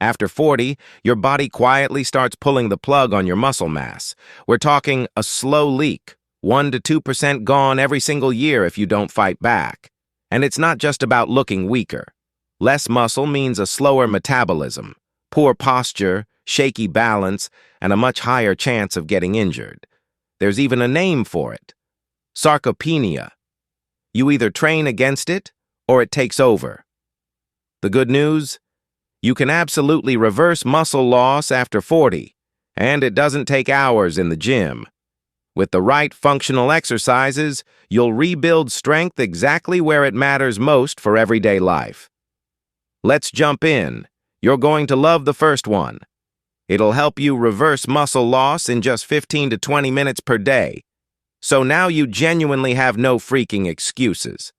After 40, your body quietly starts pulling the plug on your muscle mass. We're talking a slow leak, 1 to 2% gone every single year if you don't fight back. And it's not just about looking weaker. Less muscle means a slower metabolism, poor posture, shaky balance, and a much higher chance of getting injured. There's even a name for it: sarcopenia. You either train against it or it takes over. The good news? You can absolutely reverse muscle loss after 40, and it doesn't take hours in the gym. With the right functional exercises, you'll rebuild strength exactly where it matters most for everyday life. Let's jump in. You're going to love the first one. It'll help you reverse muscle loss in just 15 to 20 minutes per day. So now you genuinely have no freaking excuses.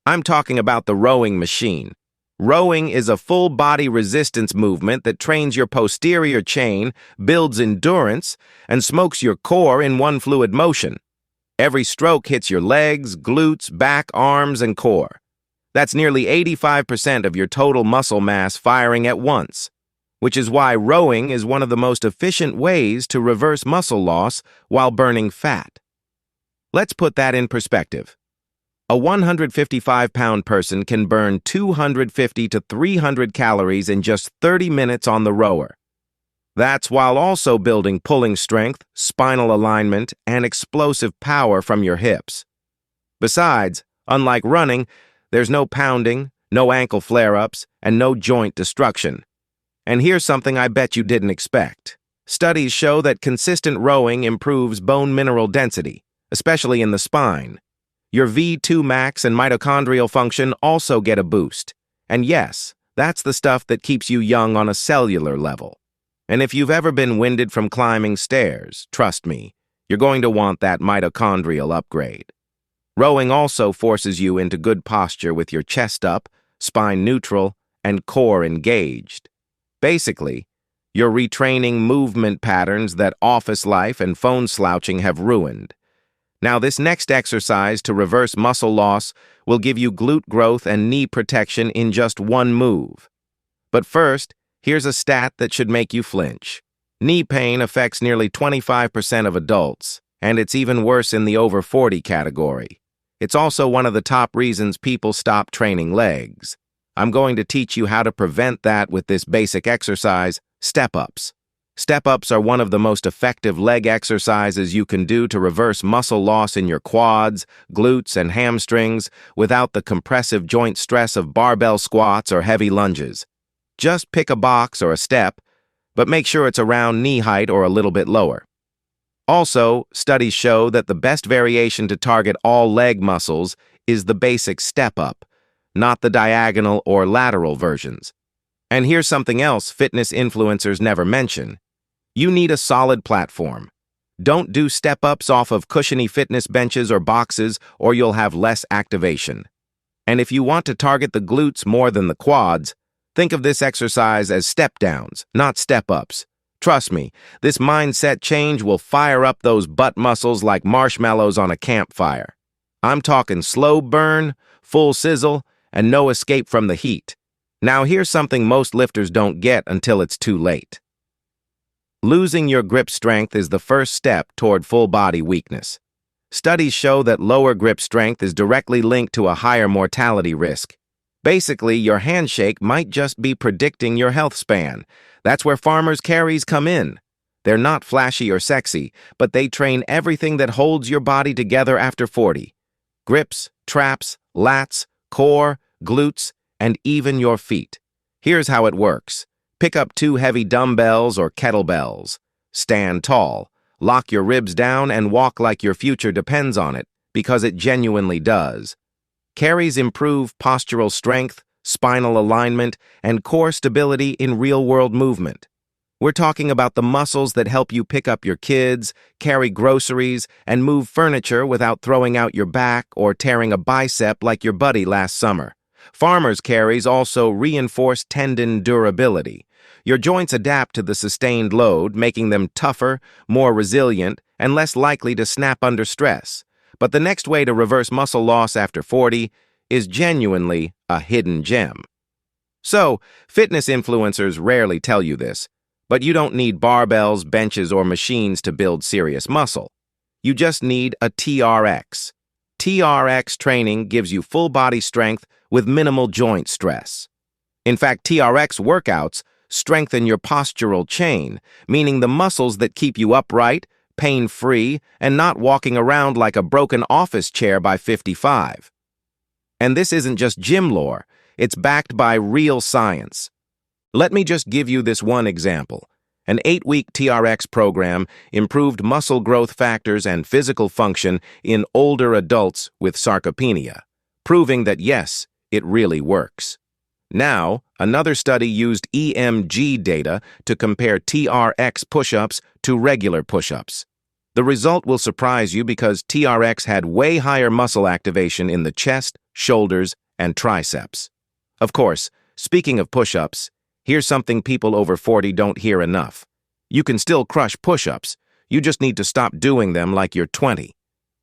I'm talking about the rowing machine. Rowing is a full-body resistance movement that trains your posterior chain, builds endurance, and smokes your core in one fluid motion. Every stroke hits your legs, glutes, back, arms, and core. That's nearly 85% of your total muscle mass firing at once, which is why rowing is one of the most efficient ways to reverse muscle loss while burning fat. Let's put that in perspective. A 155-pound person can burn 250 to 300 calories in just 30 minutes on the rower. That's while also building pulling strength, spinal alignment, and explosive power from your hips. Besides, unlike running, there's no pounding, no ankle flare-ups, and no joint destruction. And here's something I bet you didn't expect. Studies show that consistent rowing improves bone mineral density, especially in the spine. Your V2 max and mitochondrial function also get a boost. And yes, that's the stuff that keeps you young on a cellular level. And if you've ever been winded from climbing stairs, trust me, you're going to want that mitochondrial upgrade. Rowing also forces you into good posture with your chest up, spine neutral, and core engaged. Basically, you're retraining movement patterns that office life and phone slouching have ruined. Now, this next exercise to reverse muscle loss will give you glute growth and knee protection in just one move. But first, here's a stat that should make you flinch. Knee pain affects nearly 25% of adults, and it's even worse in the over 40 category. It's also one of the top reasons people stop training legs. I'm going to teach you how to prevent that with this basic exercise, step-ups. Step-ups are one of the most effective leg exercises you can do to reverse muscle loss in your quads, glutes, and hamstrings without the compressive joint stress of barbell squats or heavy lunges. Just pick a box or a step, but make sure it's around knee height or a little bit lower. Also, studies show that the best variation to target all leg muscles is the basic step-up, not the diagonal or lateral versions. And here's something else fitness influencers never mention. You need a solid platform. Don't do step-ups off of cushiony fitness benches or boxes, or you'll have less activation. And if you want to target the glutes more than the quads, think of this exercise as step-downs, not step-ups. Trust me, this mindset change will fire up those butt muscles like marshmallows on a campfire. I'm talking slow burn, full sizzle, and no escape from the heat. Now here's something most lifters don't get until it's too late. Losing your grip strength is the first step toward full-body weakness. Studies show that lower grip strength is directly linked to a higher mortality risk. Basically, your handshake might just be predicting your health span. That's where farmers' carries come in. They're not flashy or sexy, but they train everything that holds your body together after 40. Grips, traps, lats, core, glutes, and even your feet. Here's how it works. Pick up 2 heavy dumbbells or kettlebells. Stand tall. Lock your ribs down and walk like your future depends on it, because it genuinely does. Carries improve postural strength, spinal alignment, and core stability in real-world movement. We're talking about the muscles that help you pick up your kids, carry groceries, and move furniture without throwing out your back or tearing a bicep like your buddy last summer. Farmers' carries also reinforce tendon durability. Your joints adapt to the sustained load, making them tougher, more resilient, and less likely to snap under stress. But the next way to reverse muscle loss after 40 is genuinely a hidden gem. So, fitness influencers rarely tell you this, but you don't need barbells, benches, or machines to build serious muscle. You just need a TRX. TRX training gives you full body strength with minimal joint stress. In fact, TRX workouts strengthen your postural chain, meaning the muscles that keep you upright, pain-free, and not walking around like a broken office chair by 55. And this isn't just gym lore, it's backed by real science. Let me just give you this one example. An 8-week TRX program improved muscle growth factors and physical function in older adults with sarcopenia, proving that yes, it really works. Now, another study used EMG data to compare TRX push-ups to regular push-ups. The result will surprise you because TRX had way higher muscle activation in the chest, shoulders, and triceps. Of course, speaking of push-ups, here's something people over 40 don't hear enough. You can still crush push-ups, you just need to stop doing them like you're 20.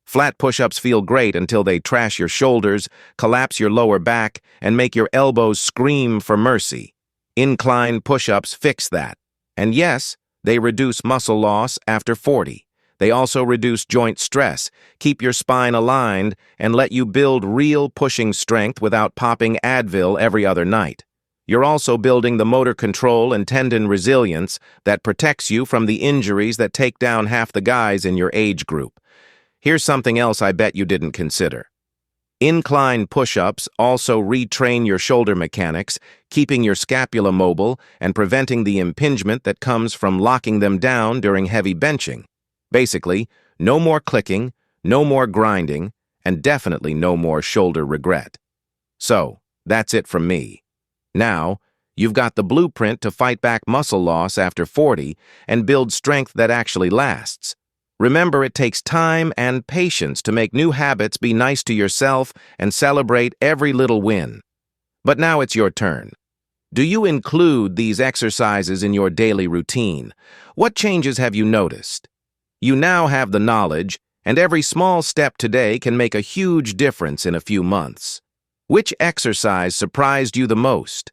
Flat push-ups feel great until they trash your shoulders, collapse your lower back, and make your elbows scream for mercy. Incline push-ups fix that. And yes, they reduce muscle loss after 40. They also reduce joint stress, keep your spine aligned, and let you build real pushing strength without popping Advil every other night. You're also building the motor control and tendon resilience that protects you from the injuries that take down half the guys in your age group. Here's something else I bet you didn't consider. Incline push-ups also retrain your shoulder mechanics, keeping your scapula mobile and preventing the impingement that comes from locking them down during heavy benching. Basically, no more clicking, no more grinding, and definitely no more shoulder regret. So, that's it from me. Now, you've got the blueprint to fight back muscle loss after 40 and build strength that actually lasts. Remember, it takes time and patience to make new habits be nice to yourself and celebrate every little win. But now it's your turn. Do you include these exercises in your daily routine? What changes have you noticed? You now have the knowledge, and every small step today can make a huge difference in a few months. Which exercise surprised you the most?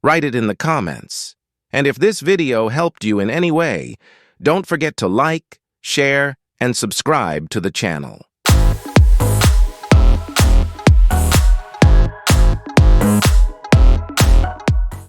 Write it in the comments. And if this video helped you in any way, don't forget to like, share, and subscribe to the channel.